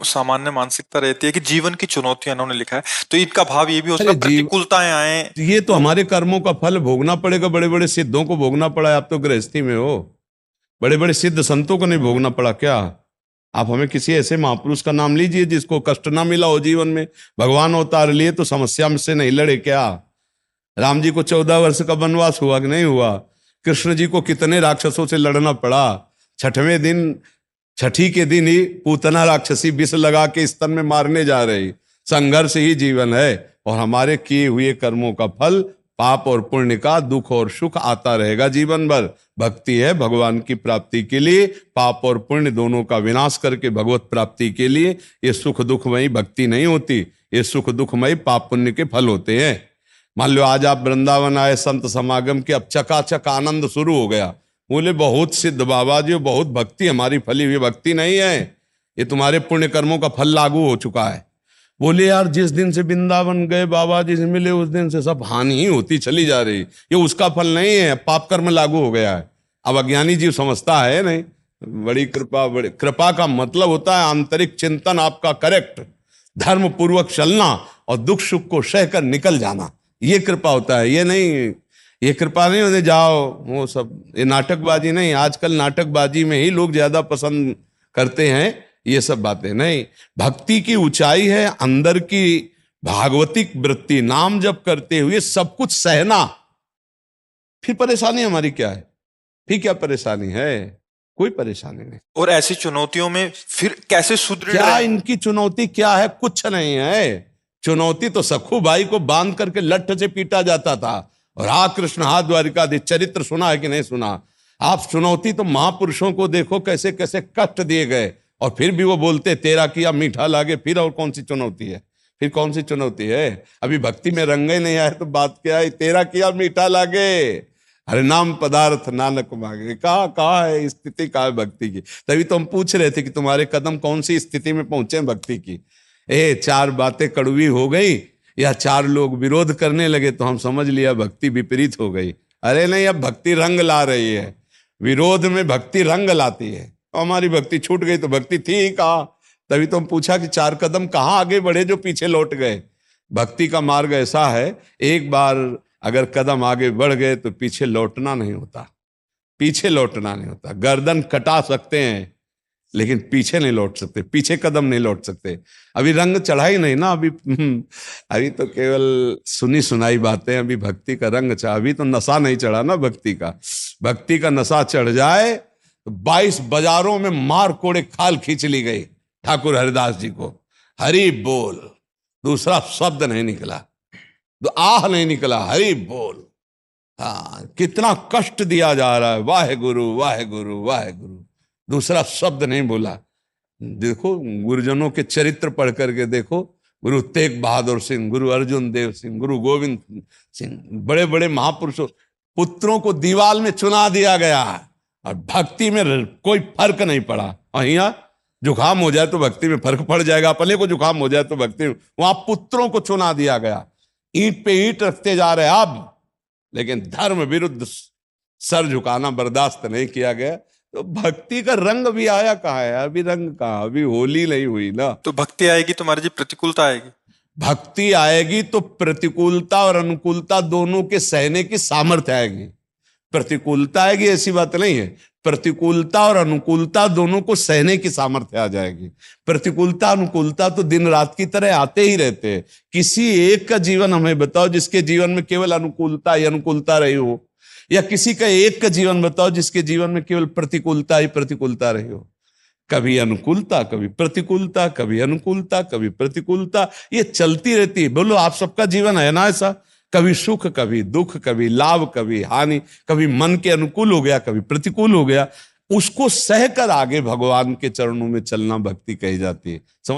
सामान्य मानसिकता रहती है कि जीवन की चुनौतियां, इन्होंने लिखा है, तो इनका भाव ये भी हो सकता अरे है जीव प्रतिकूलताएं आए ये तो हमारे कर्मों का फल भोगना पड़ेगा। बड़े बड़े सिद्धों को भोगना पड़ा है, आप तो गृहस्थी में हो। बड़े बड़े सिद्ध संतों को नहीं भोगना पड़ा क्या? आप हमें किसी ऐसे महापुरुष का नाम लीजिए जिसको कष्ट ना मिला हो जीवन में। भगवान अवतार लिए तो समस्या में से नहीं लड़े क्या? राम जी को 14 वर्ष का वनवास हुआ कि नहीं हुआ? कृष्ण जी को कितने राक्षसों से लड़ना पड़ा? छठवें दिन, छठी के दिन ही पूतना राक्षसी विष लगा के स्तन में मारने जा रही। संघर्ष ही जीवन है, और हमारे किए हुए कर्मों का फल, पाप और पुण्य का दुख और सुख आता रहेगा जीवन भर। भक्ति है भगवान की प्राप्ति के लिए, पाप और पुण्य दोनों का विनाश करके भगवत प्राप्ति के लिए। ये सुख दुखमयी भक्ति नहीं होती, ये सुख दुखमयी पाप पुण्य के फल होते हैं। मान लो आज आप वृंदावन आए संत समागम के, अब चकाचक आनंद शुरू हो गया। बोले बहुत सिद्ध बाबा जी, बहुत भक्ति हमारी फली हुई भक्ति नहीं है, ये तुम्हारे पुण्य कर्मों का फल लागू हो चुका है। बोले यार जिस दिन से वृंदावन गए बाबा जी से मिले उस दिन से सब हानि ही होती चली जा रही, ये उसका फल नहीं है, पाप कर्म लागू हो गया है। अब अज्ञानी जीव समझता है नहीं। बड़ी कृपा, बड़ी कृपा का मतलब होता है आंतरिक चिंतन आपका करेक्ट, धर्म पूर्वक चलना और दुख सुख को सहकर निकल जाना, ये कृपा होता है। ये नहीं, ये कृपा नहीं होते जाओ वो सब, ये नाटकबाजी नहीं। आजकल नाटकबाजी में ही लोग ज्यादा पसंद करते हैं ये सब बातें नहीं। भक्ति की ऊंचाई है अंदर की भागवतिक वृत्ति, नाम जप करते हुए सब कुछ सहना। फिर परेशानी हमारी क्या है? फिर क्या परेशानी है? कोई परेशानी नहीं। और ऐसी चुनौतियों में फिर कैसे सुदृढ़ क्या रहें? इनकी चुनौती क्या है? कुछ नहीं है। चुनौती तो सखू भाई को बांध करके लठ से पीटा जाता था, और हा कृष्ण हा द्वारिकाधीश चरित्र सुना है कि नहीं सुना? आप चुनौती तो महापुरुषों को देखो कैसे कैसे कष्ट दिए गए, और फिर भी वो बोलते तेरा किया मीठा लागे। फिर और कौन सी चुनौती है? फिर कौन सी चुनौती है? अभी भक्ति में रंगे नहीं आए तो बात क्या है? तेरा किया मीठा लागे, हरे नाम पदार्थ नानक मांगे। कहाँ है स्थिति, कहाँ है भक्ति की? तभी तो हम पूछ रहे थे कि तुम्हारे कदम कौन सी स्थिति में पहुंचे भक्ति की। 4 बातें कड़वी हो गई या 4 लोग विरोध करने लगे तो हम समझ लिया भक्ति विपरीत हो गई। अरे नहीं, अब भक्ति रंग ला रही है, विरोध में भक्ति रंग लाती है। हमारी भक्ति छूट गई तो भक्ति थी ही कहाँ? तभी तो हम पूछा कि 4 कदम कहाँ आगे बढ़े जो पीछे लौट गए। भक्ति का मार्ग ऐसा है, एक बार अगर कदम आगे बढ़ गए तो पीछे लौटना नहीं होता, पीछे लौटना नहीं होता। गर्दन कटा सकते हैं लेकिन पीछे नहीं लौट सकते, पीछे कदम नहीं लौट सकते। अभी रंग चढ़ा ही नहीं ना, अभी तो केवल सुनी सुनाई बातें। अभी भक्ति का रंग चढ़ा, अभी तो नशा नहीं चढ़ा ना भक्ति का। भक्ति का नशा चढ़ जाए तो 22 बाजारों में मार कोड़े खाल खींच ली गई ठाकुर हरिदास जी को। हरि बोल, दूसरा शब्द नहीं निकला, तो आह नहीं निकला, हरि बोल। हाँ, कितना कष्ट दिया जा रहा है, वाहे गुरु वाहे गुरु वाहे गुरु, दूसरा शब्द नहीं बोला। देखो गुरुजनों के चरित्र पढ़ करके देखो, गुरु तेग बहादुर सिंह, गुरु अर्जुन देव सिंह, गुरु गोविंद सिंह, बड़े बड़े महापुरुषों, पुत्रों को दीवाल में चुना दिया गया और भक्ति में कोई फर्क नहीं पड़ा। और यहाँ जुकाम हो जाए तो भक्ति में फर्क पड़ जाएगा, अपने को जुकाम हो जाए तो भक्ति में, वहां पुत्रों को चुना दिया गया। ईंट पे ईंट रखते जा रहे अब, लेकिन धर्म विरुद्ध सर झुकाना बर्दाश्त नहीं किया गया। तो भक्ति का रंग भी आया कहाँ है? अभी रंग कहाँ, अभी होली नहीं हुई ना। तो भक्ति आएगी तो महाराज जी प्रतिकूलता आएगी। भक्ति आएगी तो प्रतिकूलता और अनुकूलता दोनों के सहने की सामर्थ्य आएगी। प्रतिकूलता आएगी ऐसी बात नहीं है, प्रतिकूलता और अनुकूलता दोनों को सहने की सामर्थ्य आ जाएगी। प्रतिकूलता अनुकूलता तो दिन रात की तरह आते ही रहते हैं। किसी एक का जीवन हमें बताओ जिसके जीवन में केवल अनुकूलता ही अनुकूलता रही हो, या किसी का एक का जीवन बताओ जिसके जीवन में केवल प्रतिकूलता ही प्रतिकूलता रही हो। कभी अनुकूलता कभी प्रतिकूलता, कभी अनुकूलता कभी प्रतिकूलता, ये चलती रहती है। बोलो आप सबका जीवन है ना ऐसा? कभी सुख कभी दुख, कभी लाभ कभी हानि, कभी मन के अनुकूल हो गया कभी प्रतिकूल हो गया। उसको सहकर आगे भगवान के चरणों में चलना भक्ति कही जाती है। समझ